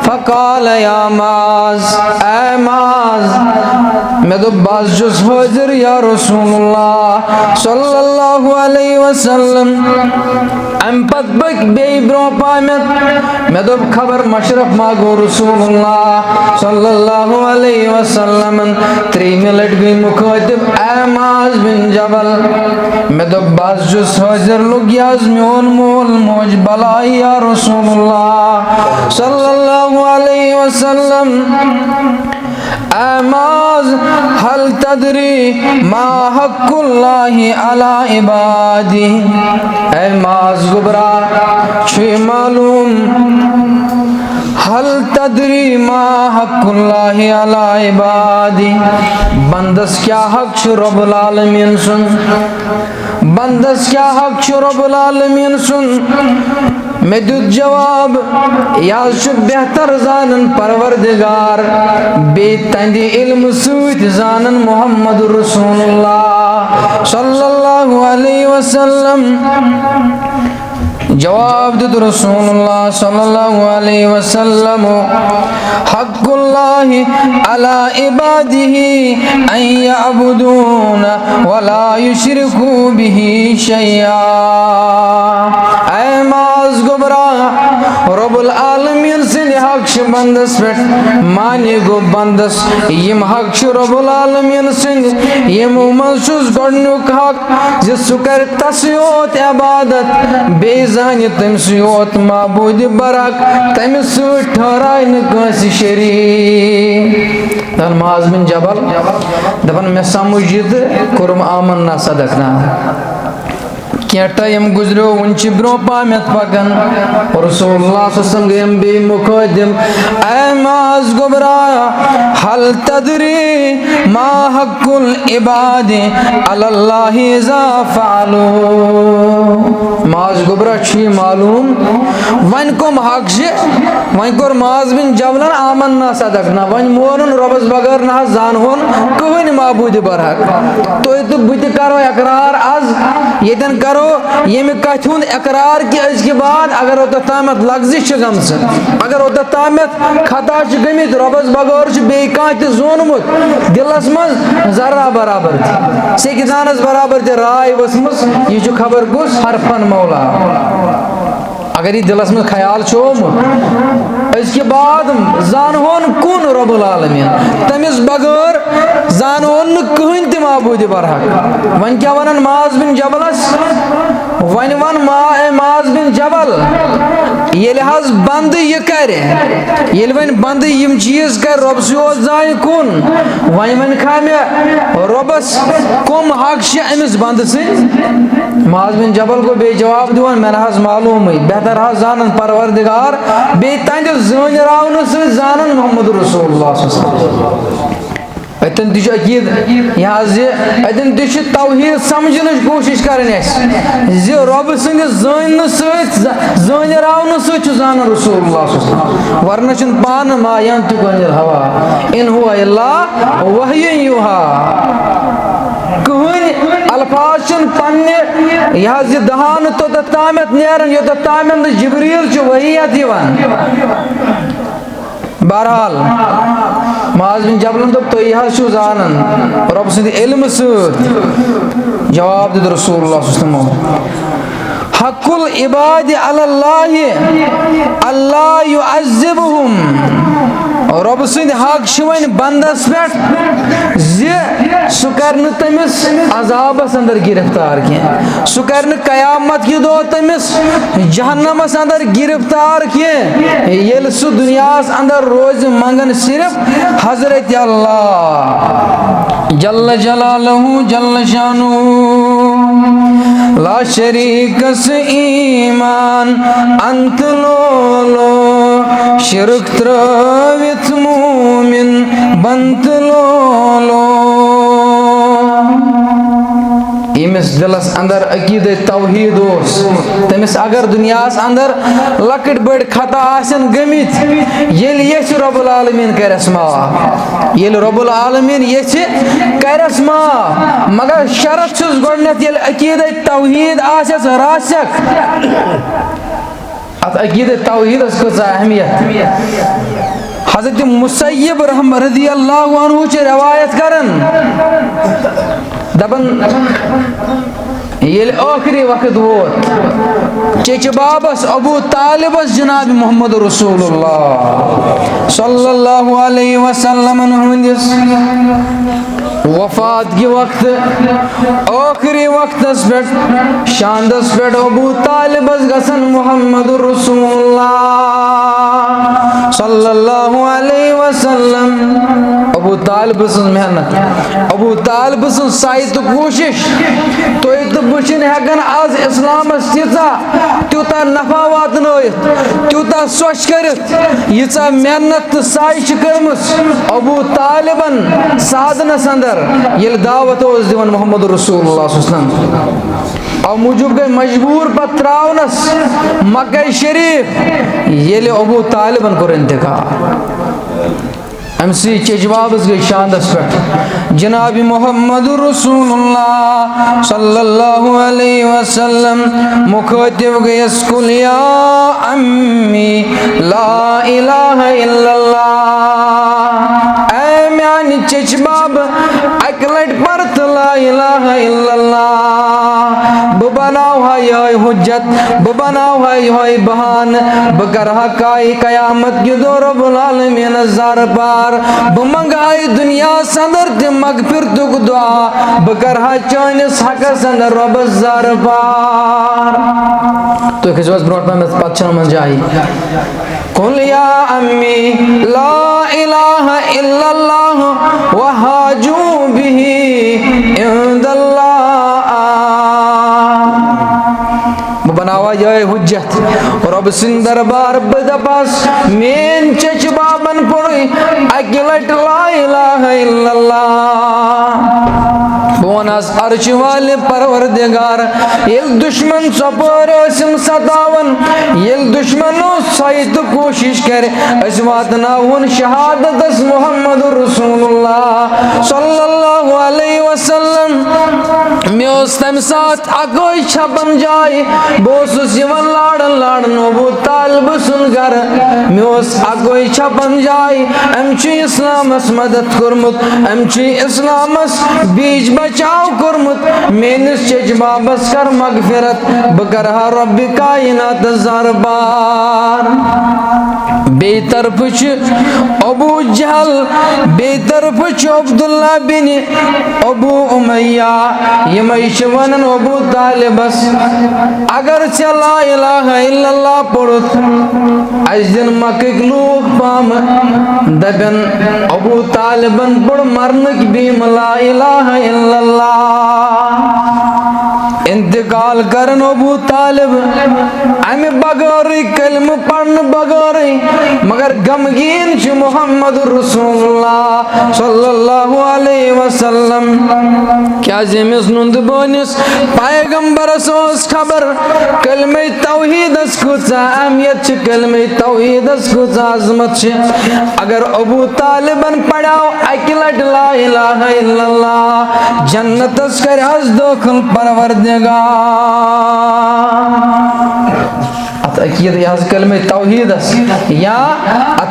फकाल या माज ऐ माज मे दोप बाज जुस हाजिर या रसूलुल्लाह सल्लल्लाहु अलैहि वसल्लम अम पत पक बे ब्रो पामत मे दोप खबर मशरफ मागो रसूलुल्लाह सल्लल्लाहु अलैहि वसल्लम 3 मिनट गई मुखातिब ऐ माज बिन जबल मे दोप बाज जुस हाजिर लोग याज मोन मोल मोज बलाई या रसूलुल्लाह सल्लल्लाहु अलैहि वसल्लम ऐ माज हल तदरी मा हक्कुल्लाहि अला इबादी ऐ माज गुबरा छे मालूम हल तदरी मा हक्कुल्लाहि अला इबादी बंदस क्या हक छु रब्बुल आलमीन सुन बंदस क्या हक छु रब्बुल आलमीन सुन मे दुत जवाब याज बेहतर जानन परवरदिगार बे तंदि इल्म सूत जानन मोहम्मद रसूलुल्लाह सल्लल्लाहु अलैहि वसल्लम जवाब दित रसूलुल्लाह सल्लल्लाहु अलैहि वसल्लम हक्कुल्लाहि अला इबादिही अन यअबुदून वला युशरिकू बिही शैया ऐ माज गुबरा रब्बुल आलमीन सिंद हक छ बंदस पे माने गो बंदस यम हक छ रब्बुल आलमीन सिंद यम मसुस गडनुक हक जे सु कर तसयोत इबादत बेजान तम योत माबूद बरक तम ठहराय नस शरीक दन माज बिन जबल दपन मे समझ कोरम आमन ना सदकना क्या टाइम गुजरो उनची ब्रो पामत पकन रसूलुल्लाह सल्लल्लाहु अलैहि वसल्लम बे मुखातिब ऐ माज गुबरा हल तदरी मा हक्कुल इबादी अल्लाहि इज़ा फ़अलू माज गुबरा छी मालूम वन कोम हक छ वन कोर माज बिन जबलन आमन ना सदकना वन मोरन रबस बगर ना जान होन कहन माबूद बरहक तो बुत करो इकरार आज यदन करो ये कथ हुंद इकरार कि अजके बाद अगर ओत तामत लग्जिश गमस अगर ओत तामत खता गमित रबस बगौर बे कह जोनमुत दिलस मज जरा बराबर सेकिदानस बराबर ते राय वसमस यह खबर गुस हरफन मौला अगर ये दिलस में ख्याल चोमुत इसके बाद जान होन कुन रब्बुल आलमीन तमिस बगैर जान होन कहन त माबूद बरहक वन क्या वन माज बिन जबलस वन वन माज बिन जबल ये हज बंद यह कर वन बंद यम चीज कर रब सोज जाय कुन वन वन खा मे रबस कम हक अमिस बंद से माज बिन जबल को बे जवाब दिवान मैं हज मालूम बेहतर हज जानन परवरदिगार बे तंद जन रावन से जानन मोहम्मद रसूलुल्लाह सल्लल्लाहु अलैहि वसल्लम अतन दिश अकीद यह अतन दिश तौहीद समझन कोशिश करने जे रब सद जन जन रावन जान रसूलुल्लाह सल्लल्लाहु अलैहि वसल्लम वरना चन पान मा यंतिकु अनिल हवा इन हुवा इल्ला वह्य युहा कहन अल्फाज पन्ने यह दहान तो तामत नेरन यो तामत जिब्रील वहियत दिवान बहरहाल माज बिन जबलन दोप तो यह जानन रब सद इल्म जवाब दित रसूलुल्लाह सल्लल्लाहु अलैहि वसल्लम हक्कुल इबाद अलल्लाहि अल्ला युअज़्ज़िबहुम रब सद हक वन बंदस पे सह कर तमिस अजाबस अंदर गिरफ्तार कह सह कर कयामत कि दो तमिस जहन्नमस अंदर गिरफ्तार कह ये सह दुनियास अंदर रोज मंगन सिर्फ हजरत अल्लाह जल्ल जलालहु जल्ल शानुहु ला शरीकस ईमान अंत लोलो शिरक त्रवित मोमिन बंत लोलो यमिस दिलस अंदर अकीद तौहीद तमिस अगर दुनियास अंदर लकट बड़ खता आसन गमित ये रब्बुल आलमीन करस माफ ये रब्बुल आलमीन ये करस माफ मगर शरत छुस गोडनेथ ये अकीद तौहीद आसस रासक अत अकीद तौहीदस कस अहमियत हज़रत मुसय्यब रज़ियल्लाहु अन्हु रवायत करन दपन ये आखिरी वक्त वोत चेच बाबस अबू तालिबस जनाब मोहम्मद रसूलुल्लाह सल्लल्लाहु अलैहि वसल्लम हंदिस वफात के वक्त आखिरी वक्तस पे शांदस पे अबू तालिबस गसन मोहम्मद रसूलुल्लाह सल्लल्लाहु अलैहि वसल्लम अबू तालिब सं मेहनत अबू तालिब सं साइत कोशिश तो बुशन हेकन आज इस्लामस त्यूता नफा वातनयत त्यूता सोच कर यीचा मेहनत तो साय कर्मस अबू तालिबन साधनस अंदर ये दावत दिवन मोहम्मद रसूलुल्लाह अव मूजूब गई मजबूर पर त्रावनस मक्का शरीफ ये अबू तालिबन को इंतकाल अमसी चजवाबस गई शानदस पे जनाब मोहम्मद रसूलुल्लाह सल्लल्लाहु अलैहि वसल्लम मुखातिब गए कुल या अम्मी ला इलाहा इल्लल्लाह ऐ म्यानी चचबाब अकलट परत ला इलाहा इल्लल्लाह बनाओ है हुज्जत बनाओ है बहान बकरहा काई कयामत के दो रब्बुल आलमीन ज़ार पार मंगाई दुनिया संदर ते मगफिरत दुआ बकरहा चानिस हकस अंदर रब ज़ार पार तो खिजवास ब्रोट में पछन मन जाई कुल या अम्मी ला इलाहा इल्लल्लाह व हाजू बिही इंदल्लाह बनावा जाए हुज्जत रब सिंह दरबार बदपास मेन चच बाबन पड़ी अकिलट ला इलाहा इल्लल्लाह बोनस अर्श वाले परवरदिगार ये दुश्मन सपोर सिम सतावन ये दुश्मन सहित कोशिश करे अस वातनावन शहादत मोहम्मद रसूलुल्लाह सल्लल्लाहु अलैहि वसल्लम मेस तम साथ अकोई छपन जाए बोस लाड़न लाड़न अबू तालिब सुन घर मेस अकोई छपन जाए अमची इस्लामस मदद कुर्मुत अमची इस्लामस बीज बचाव कुर्मुत मेनिस चजबाबस कर मगफिरत बकरहा रब्बि कायनात ज़रबार बेतरफ अबू जहल बेतरफ अब्दुल्ला बिन अबू उमैया यमैश वनन अबू तालिबस अगर ला इलाहा इल्लल्लाह पढ़ुत आज दिन मक्क लोग पाम दबन अबू तालिबन पढ़ मरनक बीम ला इलाहा इल्लल्लाह इंतकाल करन अबू तालिब अमे बगैर कलम पढ़न बगैर मगर गमगीन छ मोहम्मद रसूलुल्लाह सल्लल्लाहु अलैहि वसल्लम क्या जमिस नुंद बोनिस पैगंबरस ओस खबर कलमे तौहीदस कुछ अहमियत छ कलमे तौहीदस कुछ अजमत छ अगर अबू तालिबन पढ़ाओ अकिलट ला इलाहा इल्लल्लाह जन्नतस कर हज दखल परवरदिगार अकीद यह कलमे तौहीदस या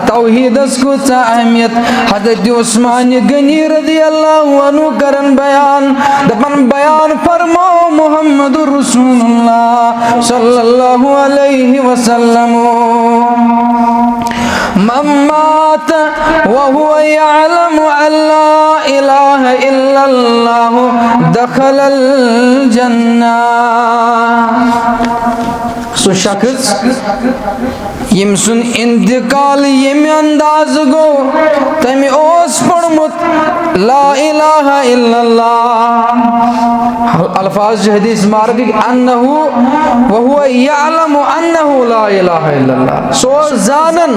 तौहीदस को अहमियत हज़रत उस्मान गनी रज़ियल्लाहु अन्हु करन बयान दपन बयान फरमाओ मोहम्मद रसूलुल्लाह सल्लल्लाहु अलैहि वसल्लम मम्मात वहुव यअलम अल्ला इलाहा इल्लल्लाह दखलल जन्नह सो शख्स यम सुन इंतकाल यम अंदाज गो तमे ओस पढ़मुत ला इलाहा इल्लल्लाह अल्फाज हदीस मारक अन्नहु व हुवा यअलमु अन्नहु ला इलाहा इल्लल्लाह सो जानन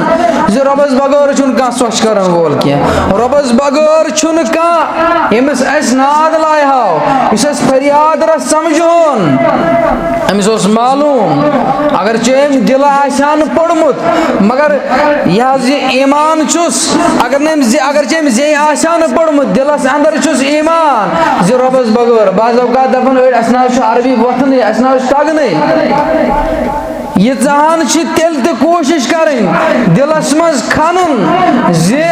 जे रबस बगैर छुन का सोच करन वोल के रबस बगैर छुन का एमस अस नाद लाय हाव इस फरियाद र समझोन अमिस ओस मालूम अगर चेम दिल आसान पड़मुत मगर यह ईमान चुस अगर चेम जे आसान पड़मुत दिलस अंदर चुस ईमान जे रबस बगैर बाज़ औक़ात दफन असना अरबी वथन असना तगन यह चाहन तेल तो कोशिश करें दिलस मज खनुन जे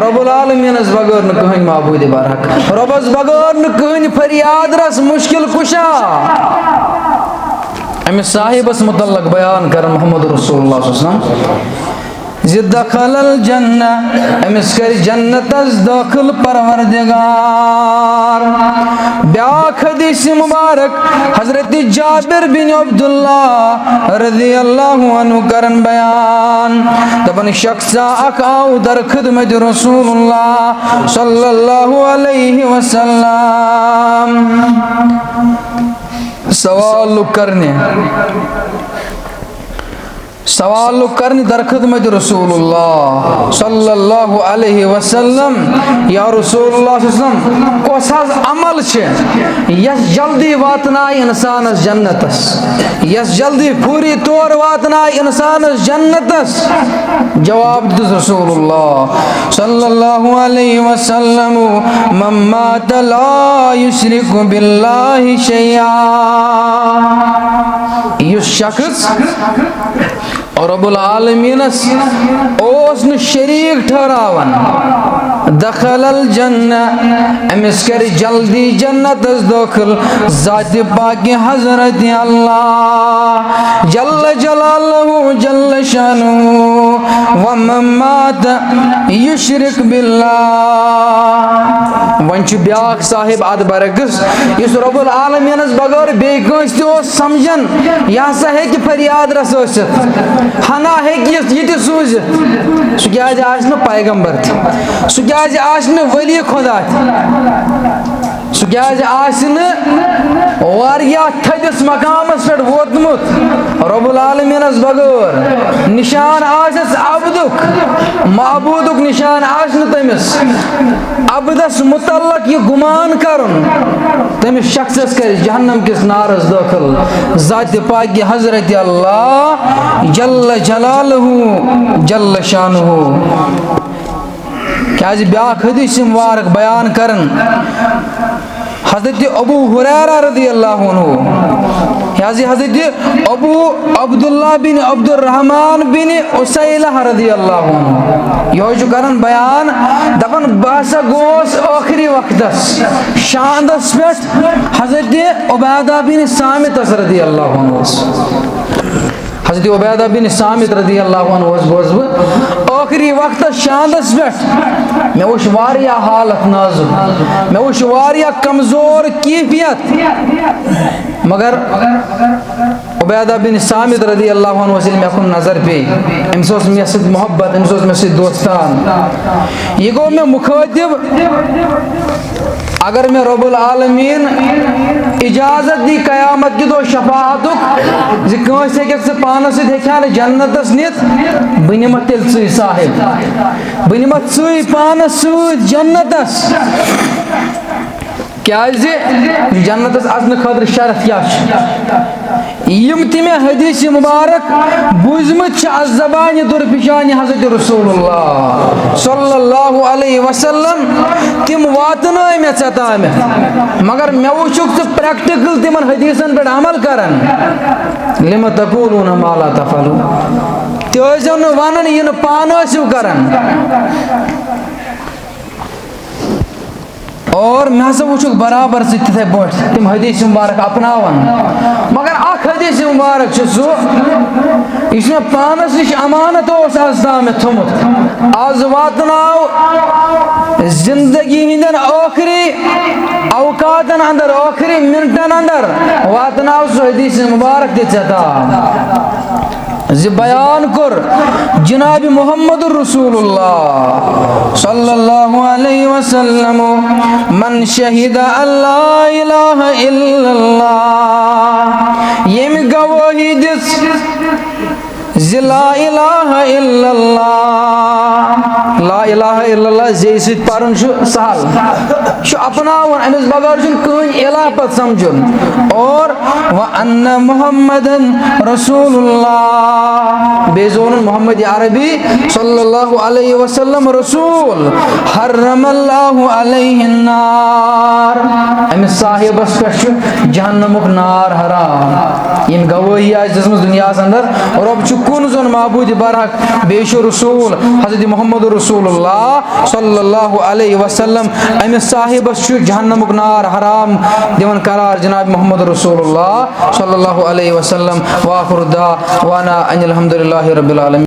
रब्बुल आलमीनस बगैर न कहीं माबूद बरहक रबस बगैर न कहीं फरियाद रस मुश्किल कुशा अमिस साहिबस मुतल्लक बयान कर मोहम्मद रसूलुल्लाह सल्लल्लाहु अलैहि वसल्लम जे दखलल जन्नह अमिस कर जन्नतस दाखिल परवरदिगार ब्याख हदीस मुबारक हजरत जाबिर बिन अब्दुल्लाह रज़ियल्लाहु अन्हु करन बयान तबन शख्स अक आउ दर खिदमत रसूलुल्लाह सल्लल्लाहु अलैहि वसल्लम सवाल करने दर खिदमत रसूलुल्लाह सल्लल्लाहु अलैहि वसल्लम या रसूलुल्लाह सल्लल्लाहु कोस अमल यस जल्दी वातनाय इंसानस जन्नतस यस जल्दी पूरी तौर वातनाय इंसानस जन्नतस जवाब दिस रसूलुल्लाह सल्लल्लाहु अलैहि वसल्लम मम्मा ला युशरिकु बिल्लाहि शैया युस शख्स और रब्बुल आलमीनस ओस न शरीक ठहरावन दखलल जन्नह अमिस कर जल्दी जन्नतस दाखिल ज़ात पाक हज़रत अल्लाह जल्ल जलालहु जल्ल शानुहु व मम्मात युशरिक बिल्लाह वन ब्याख साहिब अद बरगस इस रब्बुल आलमीनस बगैर बे कस समझन यह सा है कि फरियाद रस हना है कि ये सूज सह क्या पैगंबर सह क्या वली खुदा सह क्या थदिस मकामस पे वोतमुत रब्बुल आलमीनस बगैर निशान आसस अब्दुक माबूदुक निशान तमिस अब्दस मुतल्लक यह गुमान करन तमिस शख्सस कर जहन्नम किस नारस दाखिल ज़ात पाक हज़रत अल्लाह जल्ल जलालहु जल्ल शानुहु क्या ब्याख हदीस मुबारक बयान करन हज़रत अबू हुरैरा रज़ियल्लाहु अन्हु हज़रत अबू अब्दुल्लाह बिन अब्दुर्रहमान बिन उसैला रज़ियल्लाहु अन्हु यह करन बयान दपन बहसा गोस आखिरी वक्तस शांदस पे हज़रत उबैदा बिन सामित रज़ियल्लाहु अन्हु हज़रत उबैदा बिन सामित रज़ियल्लाहु अन्हु गोस बह आखिरी वक्त शांदस पे मे वुच वारिया हालत नाजुक मे वुच वारिया कमजोर कैफियत मगर उबैदा बिन सामित रज़ियल्लाहु अन्हु मे कुन नजर पे अमिस मे सत मोहब्बत अमिस मे सत दोस्तान यह गो मे मुखातिब अगर मैं रब्बुल आलमीन इजाजत दी कयामत की दो शफाअतुक जे कस हे पानस सत जन्नतस नित बह निम तेल च साहिब बह निम च पानस सत जन्नतस क्या जन्नतस अचन खतर शर्त क्या यम तमे हदीस मुबारक बुझमत ज़बान दुरपिशान हज़रत रसूलुल्लाह सल्लल्लाहु अलैहि वसल्लम तिम वातन मे चताम मगर मे वुचुक प्रैक्टिकल तिमन हदीसन पे अमल करन लिम तक़ूलून मा ला तफ़अलून तुम वन यह पान करन और मे हसा वुचुक बराबर तिथे पे तिम हदीस मुबारक अपनावन मगर अख हदीस मुबारक सह पानस नश अमानत ताम थोमुत आज वातनाव जिंदगी हिंदन आखिरी औकातन अंदर आखिरी मिनटन अंदर वातनाव सह हदीस मुबारक दिता जी बयान कर जनाब मोहम्मद रसूलुल्लाह सल्लल्लाहु अलैहि वसल्लम मन शहीद अल्ला इलाहा इल्लल्लाह जे सित परन सहल अपनावन अमिस बगैर कहीं इला पत समझुन और व अन्न मुहम्मदन रसूलुल्लाह बेजोन मोहम्मद अरबी सल्लल्लाहु अलैहि वसल्लम रसूल हर्रमल्लाहु अलैहि नार अमिस साहिबस पे जहन्नमुक नार हराम यम गवाही आज दसमस दुनिया अंदर रब कुन जोन माबूद बरहक बेश रसूल हजरत मोहम्मद रसूलुल्लाह सल्लल्लाहु अलैहि वसल्लम अमिस साहिबस जहन्नमुक नार हराम दिवन करार जनाब मोहम्मद रसूलुल्लाह सल्लल्लाहु अलैहि वसल्लम व आखिर दावाना अनिल हम्दुलिल्लाहि रब्बिल आलमीन।